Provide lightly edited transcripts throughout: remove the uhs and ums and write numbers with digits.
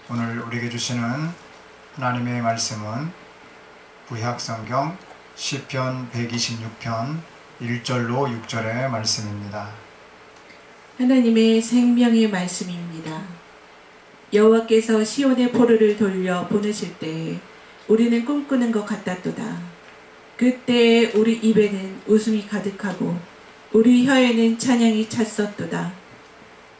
오늘 우리에게 주시는 하나님의 말씀은 구약성경 시편 126편 1절로 6절의 말씀입니다. 하나님의 생명의 말씀입니다. 여호와께서 시온의 포로를 돌려 보내실 때에 우리는 꿈꾸는 것 같았도다. 그때에 우리 입에는 웃음이 가득하고 우리 혀에는 찬양이 찼었도다.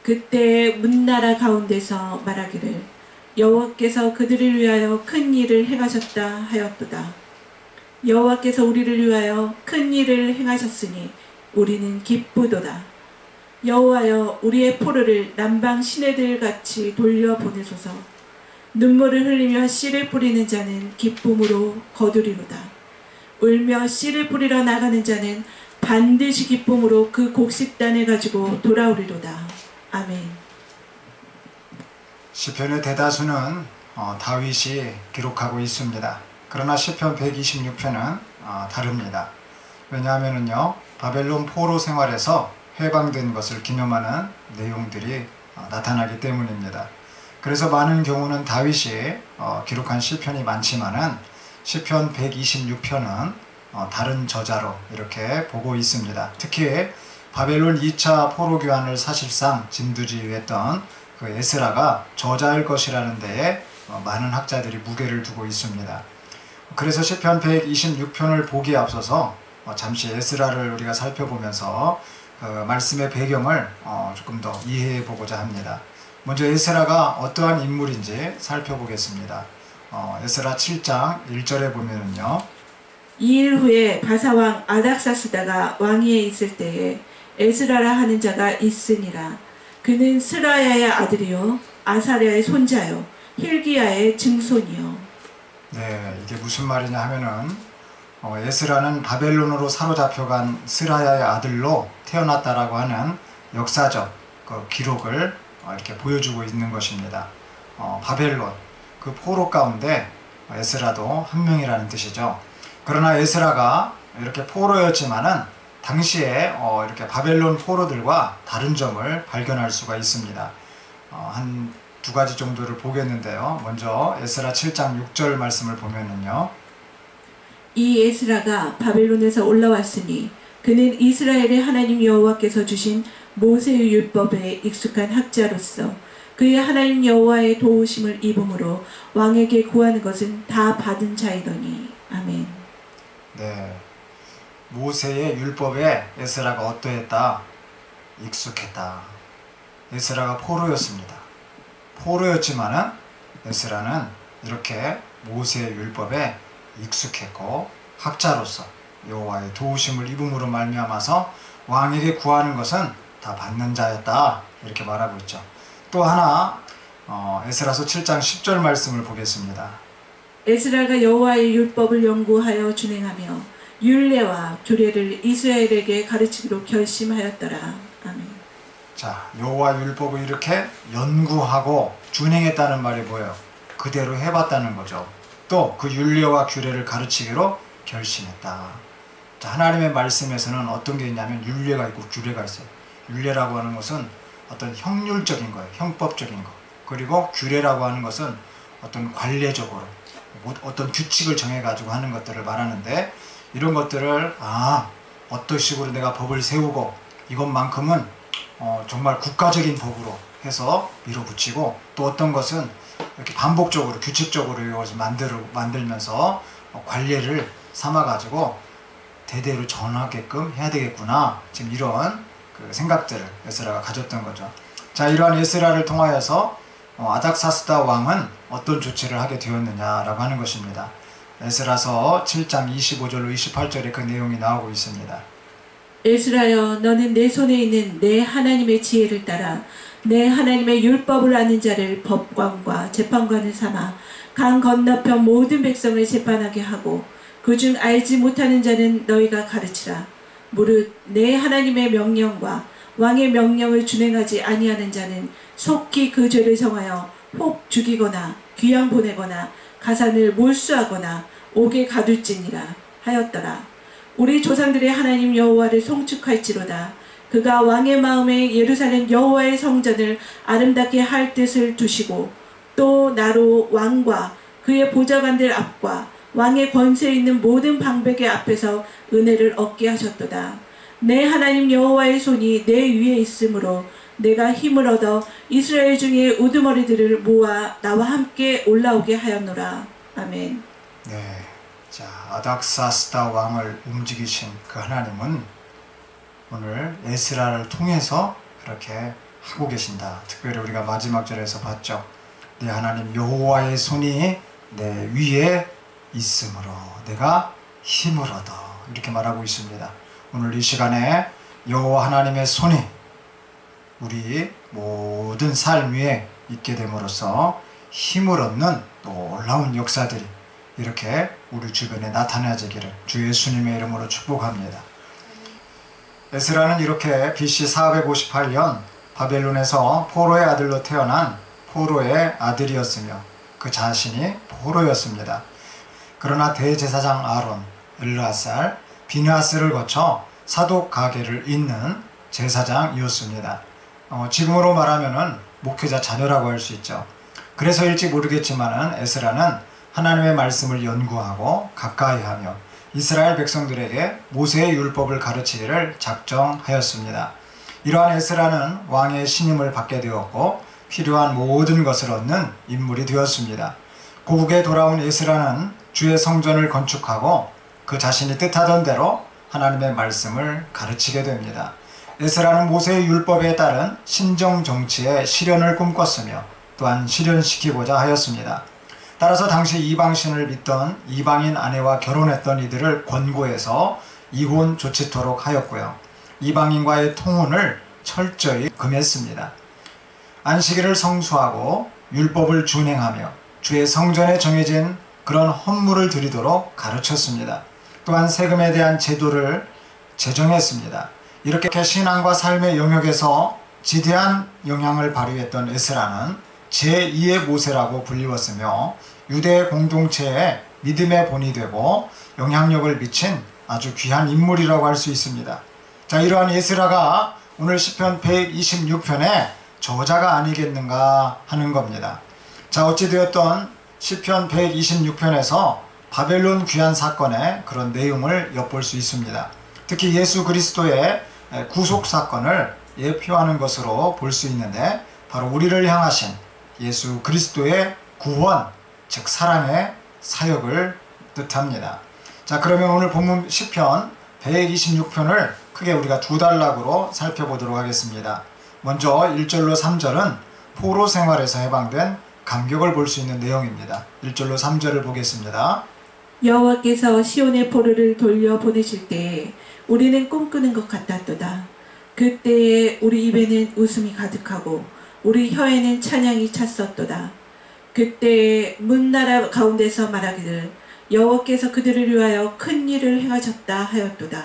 그때에 문나라 가운데서 말하기를 여호와께서 그들을 위하여 큰 일을 행하셨다 하였도다. 여호와께서 우리를 위하여 큰 일을 행하셨으니 우리는 기쁘도다. 여호와여, 우리의 포로를 남방 시내들 같이 돌려보내소서. 눈물을 흘리며 씨를 뿌리는 자는 기쁨으로 거두리로다. 울며 씨를 뿌리러 나가는 자는 반드시 기쁨으로 그 곡식단을 가지고 돌아오리로다. 아멘. 시편의 대다수는 다윗이 기록하고 있습니다. 그러나 시편 126편은 다릅니다. 왜냐하면요, 바벨론 포로 생활에서 해방된 것을 기념하는 내용들이 나타나기 때문입니다. 그래서 많은 경우는 다윗이 기록한 시편이 많지만은 시편 126편은 다른 저자로 이렇게 보고 있습니다. 특히 바벨론 2차 포로 교환을 사실상 진두지휘했던 그 에스라가 저자일 것이라는 데에 많은 학자들이 무게를 두고 있습니다. 그래서 시편 126편을 보기에 앞서서 잠시 에스라를 우리가 살펴보면서 그 말씀의 배경을 조금 더 이해해 보고자 합니다. 먼저 에스라가 어떠한 인물인지 살펴보겠습니다. 에스라 7장 1절에 보면은요, 2일 후에 바사왕 아닥사스다가 왕위에 있을 때에 에스라라 하는 자가 있으니라. 그는 스라야의 아들이요 아사랴의 손자요 힐기야의 증손이요. 네, 이게 무슨 말이냐 하면은 에스라는 바벨론으로 사로잡혀간 스라야의 아들로 태어났다라고 하는 역사적 그 기록을 이렇게 보여주고 있는 것입니다. 바벨론 그 포로 가운데 에스라도 한 명이라는 뜻이죠. 그러나 에스라가 이렇게 포로였지만은 당시에 이렇게 바벨론 포로들과 다른 점을 발견할 수가 있습니다. 한 두 가지 정도를 보겠는데요. 먼저 에스라 7장 6절 말씀을 보면은요, 이 에스라가 바벨론에서 올라왔으니 그는 이스라엘의 하나님 여호와께서 주신 모세의 율법에 익숙한 학자로서 그의 하나님 여호와의 도우심을 입음으로 왕에게 구하는 것은 다 받은 자이더니. 아멘. 네, 모세의 율법에 에스라가 어떠했다? 익숙했다. 에스라가 포로였습니다. 포로였지만은 에스라는 이렇게 모세의 율법에 익숙했고 학자로서 여호와의 도우심을 입음으로 말미암아서 왕에게 구하는 것은 다 받는 자였다, 이렇게 말하고 있죠. 또 하나 에스라서 7장 10절 말씀을 보겠습니다. 에스라가 여호와의 율법을 연구하여 준행하며 율례와 규례를 이스라엘에게 가르치기로 결심하였더라. 아멘. 자, 여호와 율법을 이렇게 연구하고 준행했다는 말이 뭐예요? 그대로 해봤다는 거죠. 또 그 율례와 규례를 가르치기로 결심했다. 자, 하나님의 말씀에서는 어떤 게 있냐면 율례가 있고 규례가 있어요. 율례라고 하는 것은 어떤 형률적인 거예요. 형법적인 거. 그리고 규례라고 하는 것은 어떤 관례적으로 어떤 규칙을 정해가지고 하는 것들을 말하는데, 이런 것들을 어떤 식으로 내가 법을 세우고 이것만큼은 정말 국가적인 법으로 해서 밀어붙이고, 또 어떤 것은 이렇게 반복적으로 규칙적으로 이것을 만들면서 관례를 삼아가지고 대대로 전하게끔 해야 되겠구나, 지금 이런 그 생각들을 에스라가 가졌던 거죠. 자, 이러한 에스라를 통하여서 아닥사스다 왕은 어떤 조치를 하게 되었느냐라고 하는 것입니다. 에스라서 7장 25절로 28절에 그 내용이 나오고 있습니다. 에스라여, 너는 내 손에 있는 내 하나님의 지혜를 따라 내 하나님의 율법을 아는 자를 법관과 재판관을 삼아 강 건너편 모든 백성을 재판하게 하고 그중 알지 못하는 자는 너희가 가르치라. 무릇 내 하나님의 명령과 왕의 명령을 준행하지 아니하는 자는 속히 그 죄를 정하여 혹 죽이거나 귀양 보내거나 가산을 몰수하거나 옥에 가둘지니라 하였더라. 우리 조상들의 하나님 여호와를 송축할지로다. 그가 왕의 마음에 예루살렘 여호와의 성전을 아름답게 할 뜻을 두시고 또 나로 왕과 그의 보좌관들 앞과 왕의 권세 있는 모든 방백의 앞에서 은혜를 얻게 하셨도다. 내 하나님 여호와의 손이 내 위에 있으므로 내가 힘을 얻어 이스라엘 중에 우두머리들을 모아 나와 함께 올라오게 하였노라. 아멘. 네, 자 아닥사스다 왕을 움직이신 그 하나님은 오늘 에스라를 통해서 그렇게 하고 계신다. 특별히 우리가 마지막 절에서 봤죠. 내 하나님 여호와의 손이 내 위에 있으므로 내가 힘을 얻어, 이렇게 말하고 있습니다. 오늘 이 시간에 여호와 하나님의 손이 우리 모든 삶 위에 있게 됨으로써 힘을 얻는 놀라운 역사들이 이렇게 우리 주변에 나타나지기를 주 예수님의 이름으로 축복합니다. 에스라는 이렇게 BC 458년 바벨론에서 포로의 아들로 태어난 포로의 아들이었으며 그 자신이 포로였습니다. 그러나 대제사장 아론, 엘르아살, 비느하스를 거쳐 사독 가계를 잇는 제사장이었습니다. 지금으로 말하면은 목회자 자녀라고 할 수 있죠. 그래서일지 모르겠지만은 에스라는 하나님의 말씀을 연구하고 가까이하며 이스라엘 백성들에게 모세의 율법을 가르치기를 작정하였습니다. 이러한 에스라는 왕의 신임을 받게 되었고 필요한 모든 것을 얻는 인물이 되었습니다. 고국에 돌아온 에스라는 주의 성전을 건축하고 그 자신이 뜻하던 대로 하나님의 말씀을 가르치게 됩니다. 에스라는 모세의 율법에 따른 신정 정치의 실현을 꿈꿨으며 또한 실현시키고자 하였습니다. 따라서 당시 이방신을 믿던 이방인 아내와 결혼했던 이들을 권고해서 이혼 조치토록 하였고요. 이방인과의 통혼을 철저히 금했습니다. 안식일을 성수하고 율법을 준행하며 주의 성전에 정해진 그런 헌물을 드리도록 가르쳤습니다. 또한 세금에 대한 제도를 제정했습니다. 이렇게 신앙과 삶의 영역에서 지대한 영향을 발휘했던 에스라는 제2의 모세라고 불리웠으며 유대 공동체의 믿음의 본이 되고 영향력을 미친 아주 귀한 인물이라고 할 수 있습니다. 자, 이러한 에스라가 오늘 시편 126편의 저자가 아니겠는가 하는 겁니다. 자, 어찌되었던 시편 126편에서 바벨론 귀환 사건의 그런 내용을 엿볼 수 있습니다. 특히 예수 그리스도의 구속 사건을 예표하는 것으로 볼 수 있는데 바로 우리를 향하신 예수 그리스도의 구원, 즉 사랑의 사역을 뜻합니다. 자, 그러면 오늘 본문 시편 126편을 크게 우리가 두 단락으로 살펴보도록 하겠습니다. 먼저 1절로 3절은 포로 생활에서 해방된 감격을 볼 수 있는 내용입니다. 1절로 3절을 보겠습니다. 여호와께서 시온의 포로를 돌려 보내실 때에 우리는 꿈꾸는 것 같았도다. 그때에 우리 입에는 웃음이 가득하고 우리 혀에는 찬양이 찼었도다. 그때에 문나라 가운데서 말하기를 여호와께서 그들을 위하여 큰 일을 행하셨다 하였도다.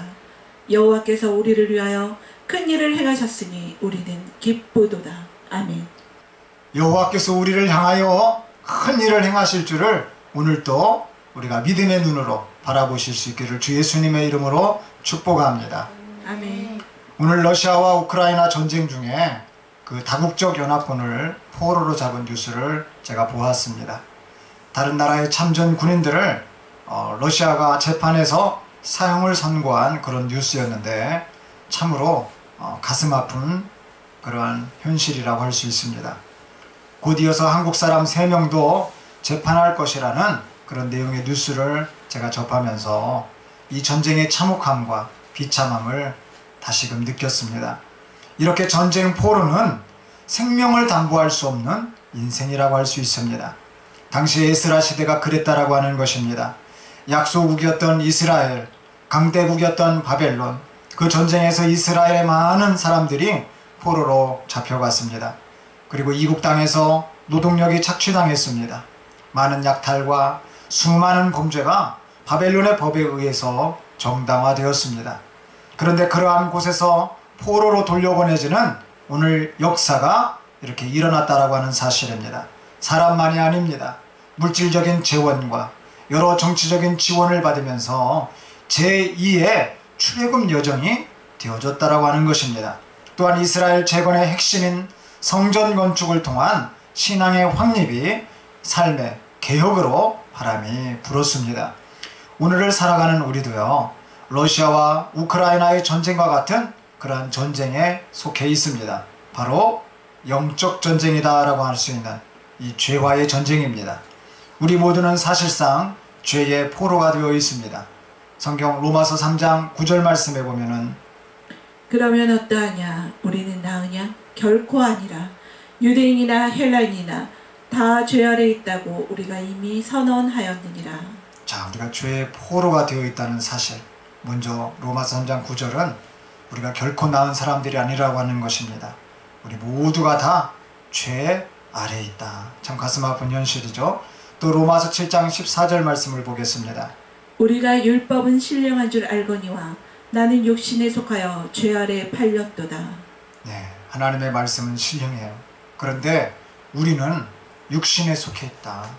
여호와께서 우리를 위하여 큰 일을 행하셨으니 우리는 기쁘도다. 아멘. 여호와께서 우리를 향하여 큰 일을 행하실 줄을 오늘 또 우리가 믿음의 눈으로 바라보실 수 있기를 주 예수님의 이름으로 축복합니다. 아멘. 오늘 러시아와 우크라이나 전쟁 중에 그 다국적 연합군을 포로로 잡은 뉴스를 제가 보았습니다. 다른 나라의 참전 군인들을 러시아가 재판에서 사형을 선고한 그런 뉴스였는데 참으로 가슴 아픈 그러한 현실이라고 할 수 있습니다. 곧 이어서 한국 사람 3명도 재판할 것이라는 그런 내용의 뉴스를 제가 접하면서 이 전쟁의 참혹함과 비참함을 다시금 느꼈습니다. 이렇게 전쟁 포로는 생명을 담보할 수 없는 인생이라고 할 수 있습니다. 당시 에스라 시대가 그랬다라고 하는 것입니다. 약소국이었던 이스라엘, 강대국이었던 바벨론, 그 전쟁에서 이스라엘의 많은 사람들이 포로로 잡혀갔습니다. 그리고 이국 땅에서 노동력이 착취당했습니다. 많은 약탈과 수많은 범죄가 바벨론의 법에 의해서 정당화되었습니다. 그런데 그러한 곳에서 포로로 돌려보내지는 오늘 역사가 이렇게 일어났다라고 하는 사실입니다. 사람만이 아닙니다. 물질적인 재원과 여러 정치적인 지원을 받으면서 제2의 출애굽 여정이 되어졌다라고 하는 것입니다. 또한 이스라엘 재건의 핵심인 성전 건축을 통한 신앙의 확립이 삶의 개혁으로 바람이 불었습니다. 오늘을 살아가는 우리도요, 러시아와 우크라이나의 전쟁과 같은 그러한 전쟁에 속해 있습니다. 바로 영적 전쟁이다 라고 할 수 있는 이 죄와의 전쟁입니다. 우리 모두는 사실상 죄의 포로가 되어 있습니다. 성경 로마서 3장 9절 말씀에 보면은 그러면 어떠하냐? 우리는 나으냐? 결코 아니라. 유대인이나 헬라인이나 다 죄 아래 있다고 우리가 이미 선언하였느니라. 자, 우리가 죄의 포로가 되어 있다는 사실. 먼저 로마서 3장 9절은 우리가 결코 나은 사람들이 아니라고 하는 것입니다. 우리 모두가 다 죄 아래 있다. 참 가슴 아픈 현실이죠. 또 로마서 7장 14절 말씀을 보겠습니다. 우리가 율법은 신령한 줄 알거니와 나는 육신에 속하여 죄 아래 팔렸도다. 네, 하나님의 말씀은 신령해요. 그런데 우리는 육신에 속해 있다.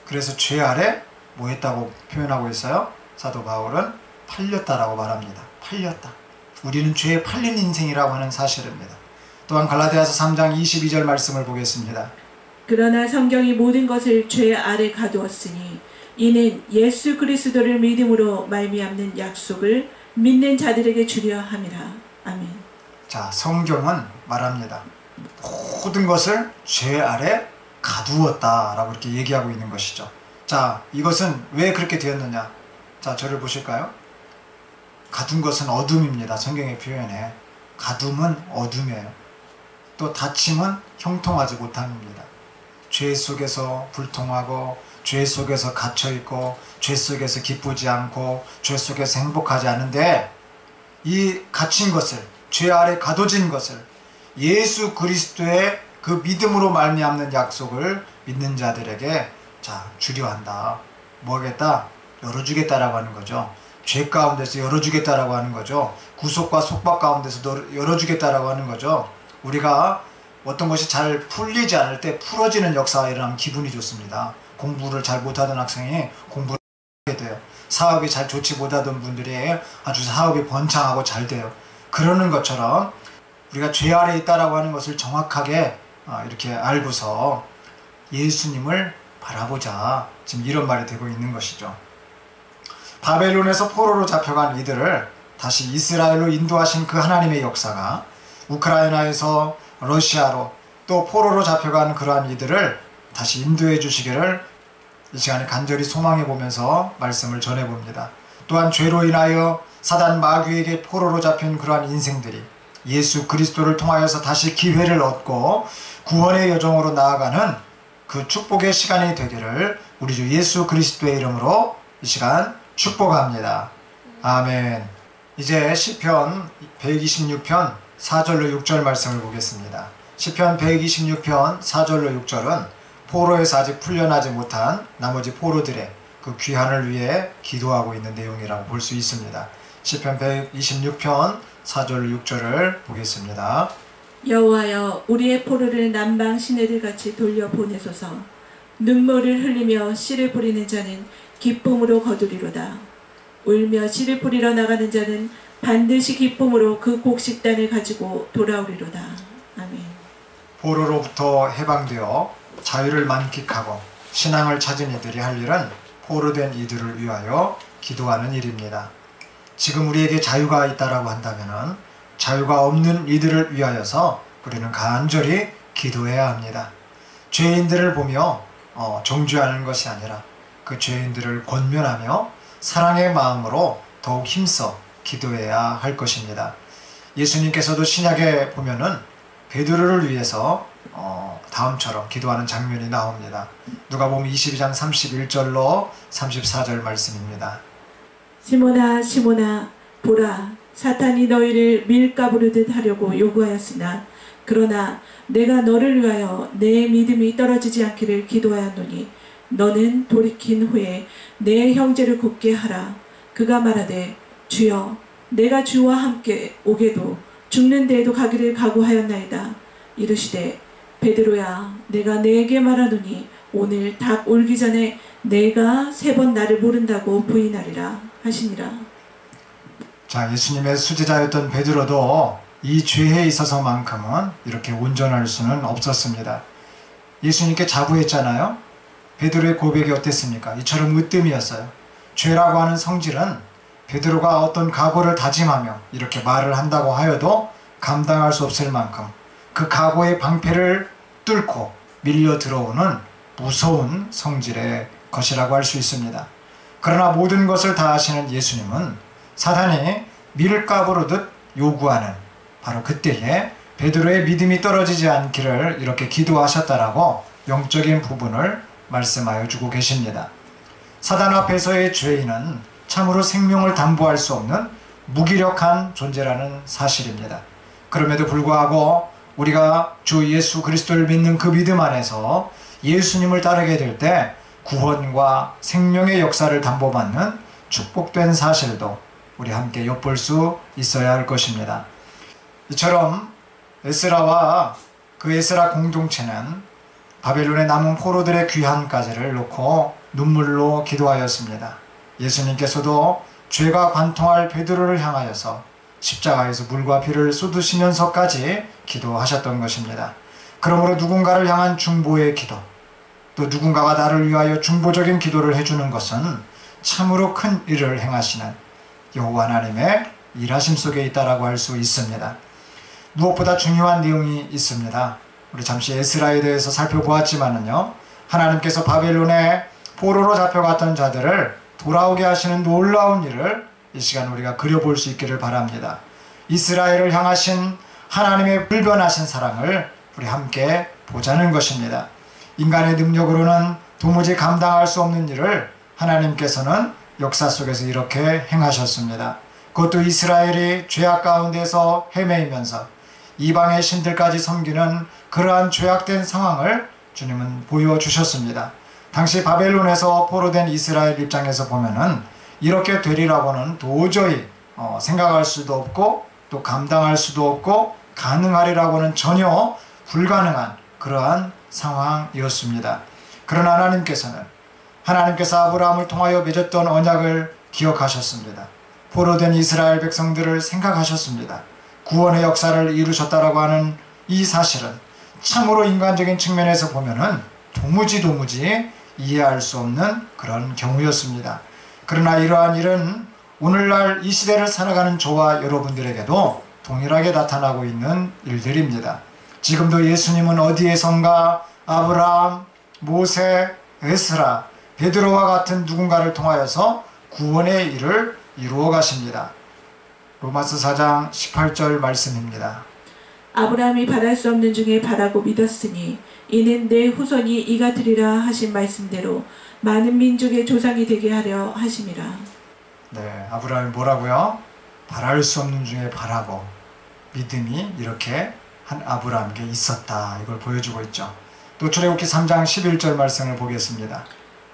그래서 죄 아래 뭐 했다고 표현하고 있어요? 사도 바울은 팔렸다라고 말합니다. 팔렸다. 우리는 죄에 팔린 인생이라고 하는 사실입니다. 또한 갈라디아서 3장 22절 말씀을 보겠습니다. 그러나 성경이 모든 것을 죄 아래 가두었으니 이는 예수 그리스도를 믿음으로 말미암는 약속을 믿는 자들에게 주려 함이라. 아멘. 자, 성경은 말합니다. 모든 것을 죄 아래 가두었다라고 이렇게 얘기하고 있는 것이죠. 자, 이것은 왜 그렇게 되었느냐? 자, 저를 보실까요? 가둔 것은 어둠입니다. 성경의 표현에. 가둠은 어둠이에요. 또 닫힘은 형통하지 못함입니다. 죄 속에서 불통하고, 죄 속에서 갇혀있고, 죄 속에서 기쁘지 않고, 죄 속에서 행복하지 않은데, 이 갇힌 것을, 죄 아래 가둬진 것을 예수 그리스도의 그 믿음으로 말미암는 약속을 믿는 자들에게 자, 주려 한다. 뭐 하겠다? 열어주겠다라고 하는 거죠. 죄 가운데서 열어주겠다라고 하는 거죠. 구속과 속박 가운데서 열어주겠다라고 하는 거죠. 우리가 어떤 것이 잘 풀리지 않을 때 풀어지는 역사가 일어나면 기분이 좋습니다. 공부를 잘 못하던 학생이 공부를 하게 돼요. 사업이 잘 좋지 못하던 분들이 아주 사업이 번창하고 잘 돼요. 그러는 것처럼 우리가 죄 아래 있다라고 하는 것을 정확하게 이렇게 알고서 예수님을 바라보자. 지금 이런 말이 되고 있는 것이죠. 바벨론에서 포로로 잡혀간 이들을 다시 이스라엘로 인도하신 그 하나님의 역사가 우크라이나에서 러시아로 또 포로로 잡혀간 그러한 이들을 다시 인도해 주시기를 이 시간에 간절히 소망해 보면서 말씀을 전해 봅니다. 또한 죄로 인하여 사단 마귀에게 포로로 잡힌 그러한 인생들이 예수 그리스도를 통하여서 다시 기회를 얻고 구원의 여정으로 나아가는 그 축복의 시간이 되기를 우리 주 예수 그리스도의 이름으로 이 시간 축복합니다. 아멘. 이제 시편 126편 4절로 6절 말씀을 보겠습니다. 시편 126편 4절로 6절은 포로에서 아직 풀려나지 못한 나머지 포로들의 그 귀환을 위해 기도하고 있는 내용이라고 볼 수 있습니다. 시편 126편 4절로 6절을 보겠습니다. 여호와여, 우리의 포로를 남방 시내들같이 돌려보내소서. 눈물을 흘리며 씨를 뿌리는 자는 기쁨으로 거두리로다. 울며 씨를 뿌리러 나가는 자는 반드시 기쁨으로 그 곡식단을 가지고 돌아오리로다. 아멘. 포로로부터 해방되어 자유를 만끽하고 신앙을 찾은 이들이 할 일은 포로된 이들을 위하여 기도하는 일입니다. 지금 우리에게 자유가 있다라고 한다면 자유가 없는 이들을 위하여서 우리는 간절히 기도해야 합니다. 죄인들을 보며 정죄하는 것이 아니라 그 죄인들을 권면하며 사랑의 마음으로 더욱 힘써 기도해야 할 것입니다. 예수님께서도 신약에 보면은 베드로를 위해서 다음처럼 기도하는 장면이 나옵니다. 누가복음 22장 31절로 34절 말씀입니다. 시몬아 시몬아, 보라, 사탄이 너희를 밀가부르듯 하려고 요구하였으나 그러나 내가 너를 위하여 내 믿음이 떨어지지 않기를 기도하였노니 너는 돌이킨 후에 내 형제를 굳게 하라. 그가 말하되 주여, 내가 주와 함께 오게도 죽는 데에도 가기를 각오하였나이다. 이르시되 베드로야, 내가 네게 말하노니 오늘 닭 울기 전에 내가 3번 나를 모른다고 부인하리라 하시니라. 자, 예수님의 수제자였던 베드로도 이 죄에 있어서만큼은 이렇게 온전할 수는 없었습니다. 예수님께 자부했잖아요. 베드로의 고백이 어땠습니까? 이처럼 으뜸이었어요. 죄라고 하는 성질은 베드로가 어떤 각오를 다짐하며 이렇게 말을 한다고 하여도 감당할 수 없을 만큼 그 각오의 방패를 뚫고 밀려 들어오는 무서운 성질의 것이라고 할 수 있습니다. 그러나 모든 것을 다 아시는 예수님은 사단이 밀가부르듯 요구하는 바로 그때에 베드로의 믿음이 떨어지지 않기를 이렇게 기도하셨다라고 영적인 부분을 말씀하여 주고 계십니다. 사단 앞에서의 죄인은 참으로 생명을 담보할 수 없는 무기력한 존재라는 사실입니다. 그럼에도 불구하고 우리가 주 예수 그리스도를 믿는 그 믿음 안에서 예수님을 따르게 될 때 구원과 생명의 역사를 담보받는 축복된 사실도 우리 함께 엿볼 수 있어야 할 것입니다. 이처럼 에스라와 그 에스라 공동체는 바벨론에 남은 포로들의 귀환까지를 놓고 눈물로 기도하였습니다. 예수님께서도 죄가 관통할 베드로를 향하여서 십자가에서 물과 피를 쏟으시면서까지 기도하셨던 것입니다. 그러므로 누군가를 향한 중보의 기도, 또 누군가가 나를 위하여 중보적인 기도를 해주는 것은 참으로 큰 일을 행하시는 여호와 하나님의 일하심 속에 있다라고 할 수 있습니다. 무엇보다 중요한 내용이 있습니다. 우리 잠시 에스라에 대해서 살펴보았지만은요, 하나님께서 바벨론에 포로로 잡혀갔던 자들을 돌아오게 하시는 놀라운 일을 이 시간 우리가 그려볼 수 있기를 바랍니다. 이스라엘을 향하신 하나님의 불변하신 사랑을 우리 함께 보자는 것입니다. 인간의 능력으로는 도무지 감당할 수 없는 일을 하나님께서는 역사 속에서 이렇게 행하셨습니다. 그것도 이스라엘이 죄악 가운데서 헤매이면서 이방의 신들까지 섬기는 그러한 죄악된 상황을 주님은 보여주셨습니다. 당시 바벨론에서 포로된 이스라엘 입장에서 보면은 이렇게 되리라고는 도저히 생각할 수도 없고 또 감당할 수도 없고 가능하리라고는 전혀 불가능한 그러한 상황이었습니다. 그러나 하나님께서 아브라함을 통하여 맺었던 언약을 기억하셨습니다. 포로된 이스라엘 백성들을 생각하셨습니다. 구원의 역사를 이루셨다라고 하는 이 사실은 참으로 인간적인 측면에서 보면은 도무지 이해할 수 없는 그런 경우였습니다. 그러나 이러한 일은 오늘날 이 시대를 살아가는 저와 여러분들에게도 동일하게 나타나고 있는 일들입니다. 지금도 예수님은 어디에선가 아브라함, 모세, 에스라, 베드로와 같은 누군가를 통하여서 구원의 일을 이루어 가십니다. 로마서 4장 18절 말씀입니다. 아브라함이 바랄 수 없는 중에 바라고 믿었으니 이는 내 후손이 이가 되리라 하신 말씀대로 많은 민족의 조상이 되게 하려 하심이라. 네, 아브라함이 뭐라고요? 바랄 수 없는 중에 바라고 믿음이 이렇게 한 아브라함에게 있었다. 이걸 보여주고 있죠. 또 출애굽기 3장 11절 말씀을 보겠습니다.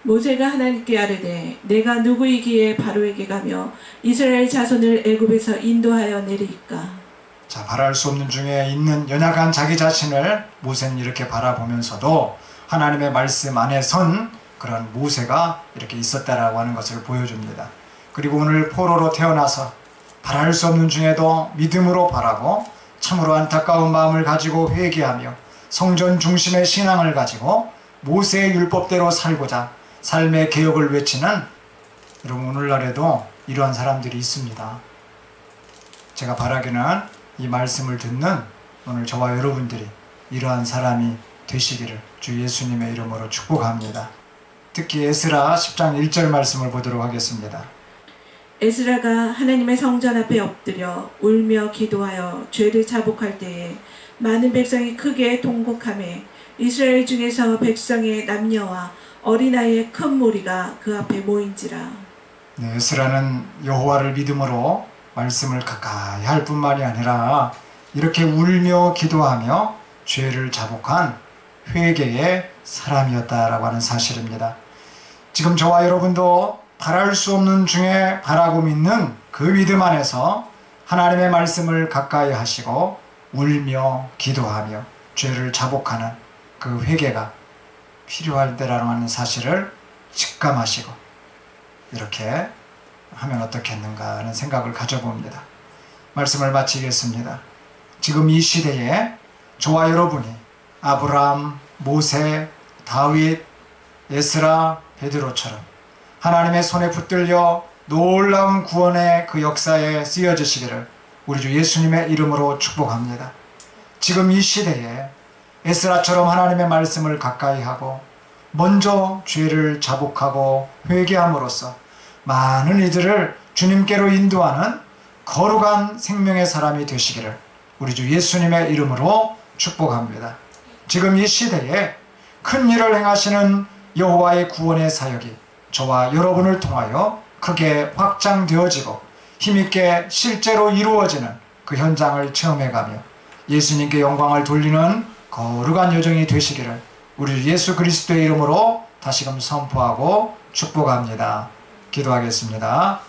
모세가 하나님께 아뢰되 내가 누구이기에 바로에게 가며 이스라엘 자손을 애굽에서 인도하여 내리이까. 자, 바랄 수 없는 중에 있는 연약한 자기 자신을 모세는 이렇게 바라보면서도 하나님의 말씀 안에 선 그런 모세가 이렇게 있었다라고 하는 것을 보여줍니다. 그리고 오늘 포로로 태어나서 바랄 수 없는 중에도 믿음으로 바라고 참으로 안타까운 마음을 가지고 회개하며 성전 중심의 신앙을 가지고 모세의 율법대로 살고자 삶의 개혁을 외치는 여러분 오늘날에도 이러한 사람들이 있습니다. 제가 바라기는 이 말씀을 듣는 오늘 저와 여러분들이 이러한 사람이 되시기를 주 예수님의 이름으로 축복합니다. 특히 에스라 10장 1절 말씀을 보도록 하겠습니다. 에스라가 하나님의 성전 앞에 엎드려 울며 기도하여 죄를 자복할 때에 많은 백성이 크게 통곡하며 이스라엘 중에서 백성의 남녀와 어린아이의 큰 무리가 그 앞에 모인지라. 네, 에스라는 여호와를 믿음으로 말씀을 가까이 할 뿐만이 아니라 이렇게 울며 기도하며 죄를 자복한 회개의 사람이었다라고 하는 사실입니다. 지금 저와 여러분도 바랄 수 없는 중에 바라고 믿는 그 믿음 안에서 하나님의 말씀을 가까이 하시고 울며 기도하며 죄를 자복하는 그 회개가 필요할 때라는 하는 사실을 직감하시고 이렇게 하면 어떻겠는가 하는 생각을 가져봅니다. 말씀을 마치겠습니다. 지금 이 시대에 저와 여러분이 아브라함, 모세, 다윗, 에스라, 베드로처럼 하나님의 손에 붙들려 놀라운 구원의 그 역사에 쓰여지시기를 우리 주 예수님의 이름으로 축복합니다. 지금 이 시대에 에스라처럼 하나님의 말씀을 가까이 하고 먼저 죄를 자복하고 회개함으로써 많은 이들을 주님께로 인도하는 거룩한 생명의 사람이 되시기를 우리 주 예수님의 이름으로 축복합니다. 지금 이 시대에 큰 일을 행하시는 여호와의 구원의 사역이 저와 여러분을 통하여 크게 확장되어지고 힘있게 실제로 이루어지는 그 현장을 체험해가며 예수님께 영광을 돌리는 거룩한 여정이 되시기를 우리 주 예수 그리스도의 이름으로 다시금 선포하고 축복합니다. 기도하겠습니다.